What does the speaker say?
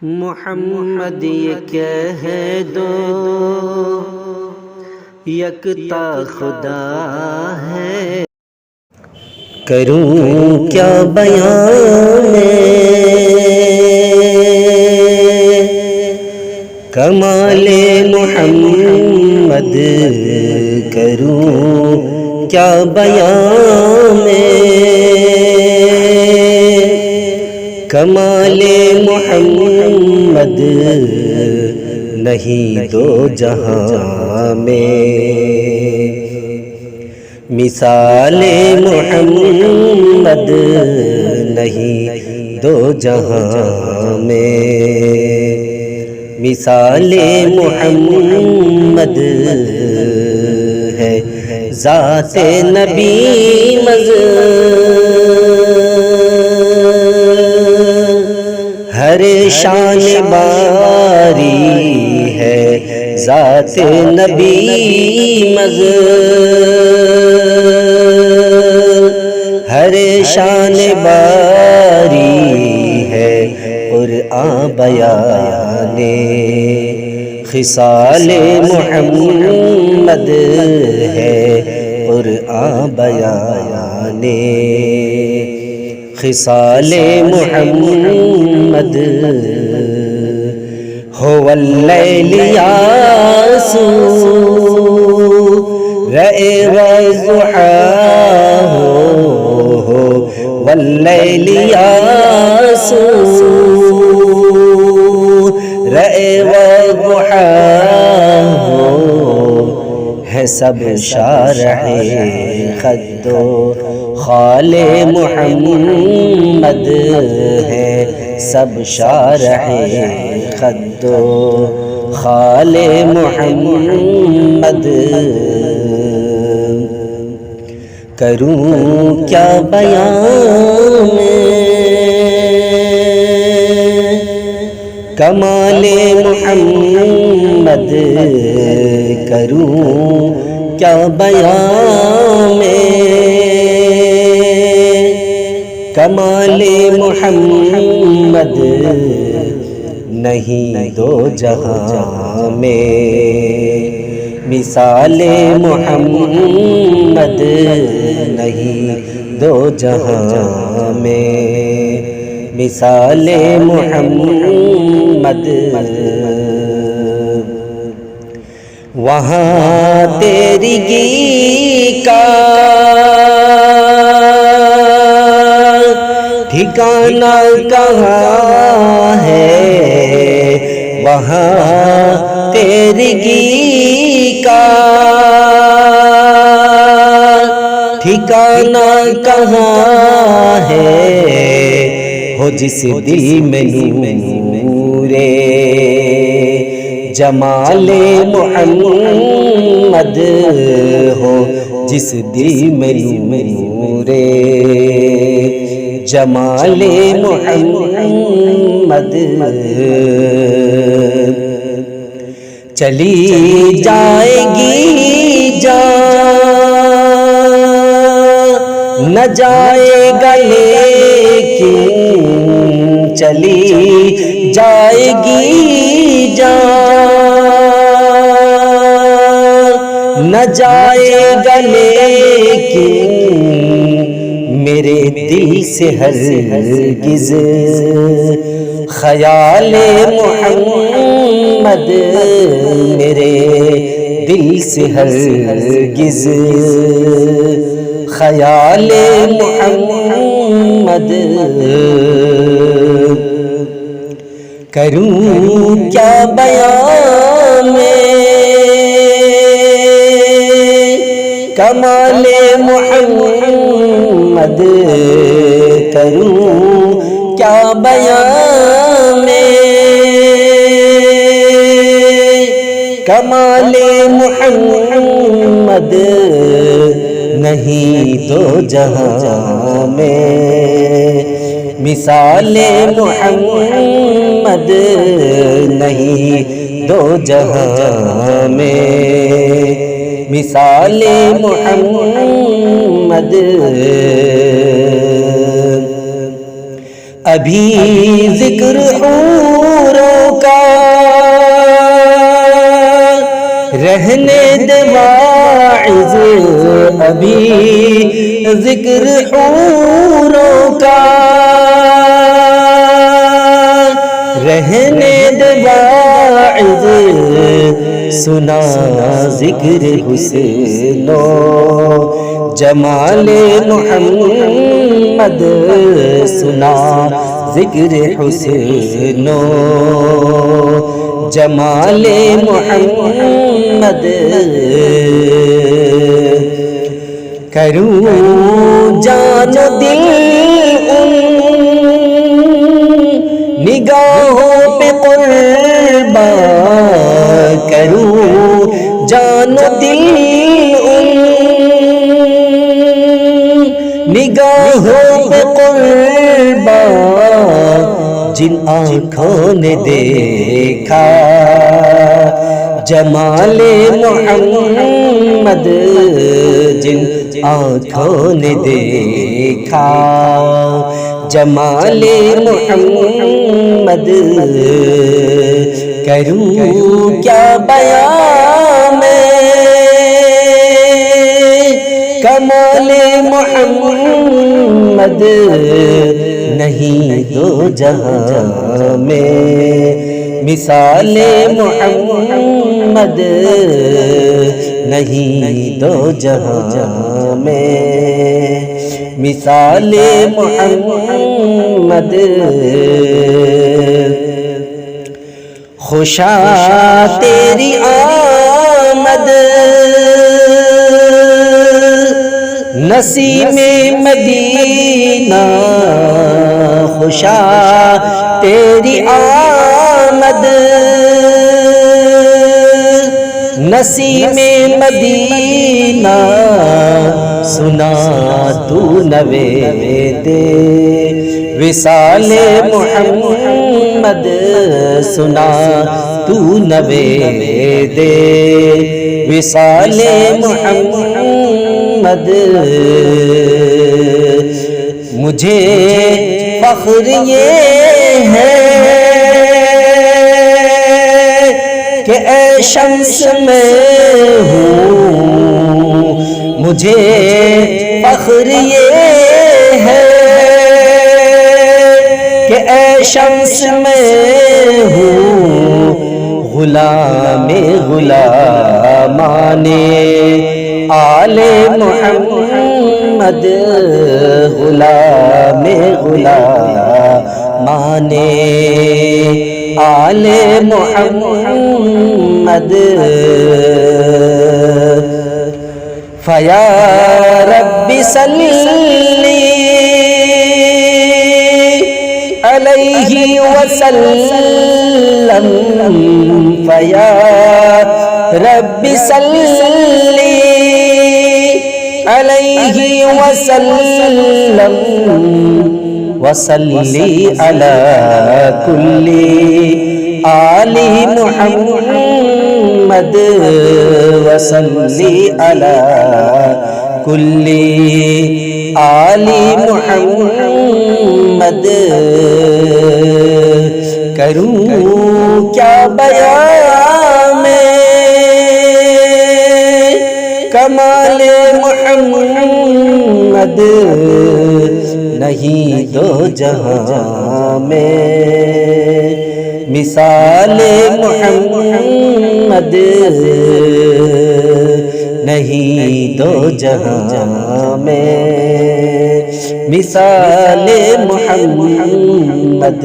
محمد یہ کہہ دو یکتا خدا ہے۔ کروں کیا بیان کمال محمد، کروں کیا بیان کمال محمد، نہیں دو جہاں میں مثال محمد، نہیں دو جہاں میں مثال محمد ہے ذات نبی ہر شان باری ہے ذات نبی ہر شان باری ہے قرآن بیان خصال محمد ہے قرآن بیان خصال محمد هو اللیل یاسو رئے والضحا واللیل یاسو رئے والضحا ہے سب شارح خد و خال محمد ہے سب شارح خد و خال محمد۔ کروں کیا بیان کمال محمد، کروں کیا بیان کمال محمد، نہیں دو جہاں میں مثال محمد، نہیں دو جہاں میں مثال محمد۔ وہاں تیرگی کا ٹھکانہ کہاں ہے، وہاں تیرگی کا ٹھکانہ کہاں ہے، ہو جس دل میں نور جمال محمد، ہو جس دل میں نور جمال محمد، چلی جائے گی جان نہ جائے گا لیکن، چلی جائے گی جان نہ جائے گا لیکن، میرے دل سے ہرگز خیال محمد، میرے دل سے ہرگز خیال محمد۔ کروں کیا بیان کمال محمد، کروں کیا بیان کمال محمد، نہیں دو جہاں میں مثال محمد، نہیں دو جہاں میں مثال محمد۔ ابھی ذکر حوروں کا رہنے دے واعظ، ابھی ذکر حوروں کا رہنے دے واعظ، سنا ذکر حسین و جمال محمد، سنا ذکر حسین و جمال محمد، کروں جان و دل ان نگاہوں پہ قربان، کروں جان و دل ان نگاہوں پہ قربان، جن آنکھوں نے دیکھا جمال محمد، جن آنکھوں نے دیکھا جمال محمد، کروں کیا بیان کمال محمد، نہیں دو جہاں میں مثال محمد، نہیں دو جہاں میں مثال محمد، خوشا تیری آمد نسیم مدینہ، خوشا تیری آمد نسیم مدینہ، سنا تو نوید وصال محمد، سنا تو نوید وصال محمد، مجھے فخر یہ ہے کہ اے شمس میں ہوں، مجھے فخر یہ ہے کہ اے شمس میں ہوں، غلام غلامان آل محمد، غلام غلامان آل محمد، فیا رب صلی علیہ وسلم، فیا رب صلی علیہ وسلم، وصلی علی کل آل محمد، وصلی علی کل آل محمد، کروں کیا بیان کمال محمد، نہیں دو جہاں میں مثال محمد، نہیں دو جہاں میں مثال محمد۔